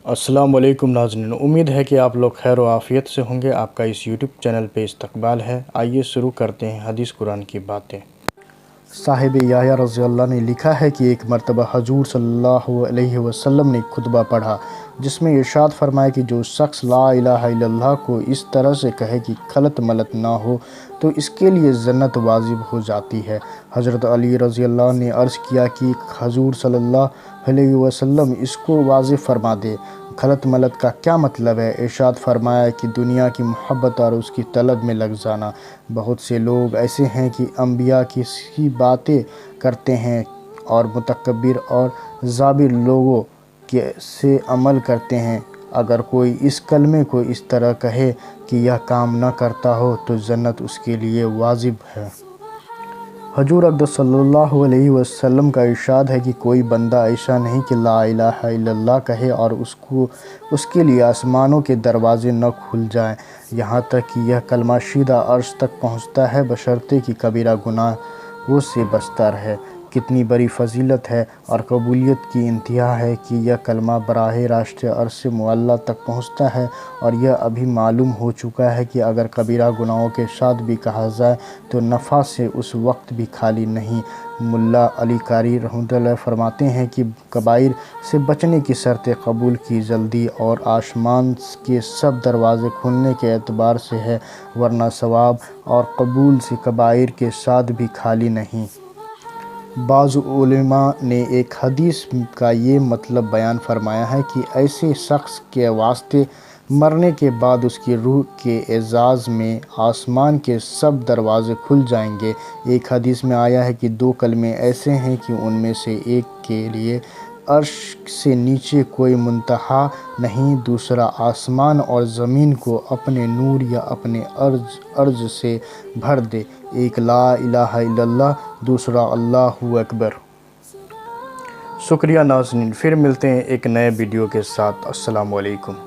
अस्सलाम वालेकुम नाज़रीन, उम्मीद है कि आप लोग खैर व आफ़ियत से होंगे। आपका इस यूट्यूब चैनल पे इस्तकबाल है। आइए शुरू करते हैं हदीस कुरान की बातें। साहिब याह्या रज़ी अल्लाह ने लिखा है कि एक मरतबा हजूर सल्लल्लाहु अलैहि वसल्लम ने खुतबा पढ़ा, जिसमें इरशाद फरमाया कि जो शख्स ला इलाहा इल्लल्लाह को इस तरह से कहे कि खलत मलत ना हो, तो इसके लिए जन्नत वाजिब हो जाती है। हज़रत अली रज़ी अल्लाह ने अर्ज़ किया कि हजूर सल्लल्लाहु अलैहि वसल्लम इसको वाज़िब फरमा दे। खलत मलत का क्या मतलब है? इरशाद फरमाया कि दुनिया की मोहब्बत और उसकी तलब में लग जाना। बहुत से लोग ऐसे हैं कि अंबिया की सी बातें करते हैं और मुतकब्बिर और जाबिर लोगों के से अमल करते हैं। अगर कोई इस कलमे को इस तरह कहे कि यह काम न करता हो, तो जन्नत उसके लिए वाजिब है। हजूर अक़दस सल्लल्लाहु अलैहि वसल्लम का इरशाद है कि कोई बंदा ऐसा नहीं कि ला इलाहा इल्लल्लाह कहे और उसके लिए आसमानों के दरवाज़े न खुल जाएं, यहाँ तक कि यह कलमा सीधा अर्श तक पहुँचता है, बशर्ते कि कबीरा गुनाहों से बचता रहे। कितनी बड़ी फजीलत है और कबूलियत की इंतहा है कि यह कलमा बराह रास्त अर्श मुअल्ला तक पहुँचता है। और यह अभी मालूम हो चुका है कि अगर कबीरा गुनाहों के साथ भी कहा जाए तो नफ़ा से उस वक्त भी खाली नहीं। मुल्ला अली कारी रहमतुल्लाह फरमाते हैं कि कबाइर से बचने की शर्त कबूल की जल्दी और आसमान के सब दरवाज़े खुलने के एतबार से है, वरना सवाब और कबूल से कबाइर के साथ भी खाली नहीं। बाज़ उलमा ने एक हदीस का ये मतलब बयान फरमाया है कि ऐसे शख्स के वास्ते मरने के बाद उसकी रूह के एजाज़ में आसमान के सब दरवाज़े खुल जाएंगे। एक हदीस में आया है कि दो कलमे ऐसे हैं कि उनमें से एक के लिए अर्श से नीचे कोई मुंतहा नहीं, दूसरा आसमान और ज़मीन को अपने नूर या अपने अर्ज से भर दे। एक ला इलाहा इल्लल्लाह, दूसरा अल्लाहु अकबर। शुक्रिया नाज़रीन, फिर मिलते हैं एक नए वीडियो के साथ। अस्सलाम वालेकुम।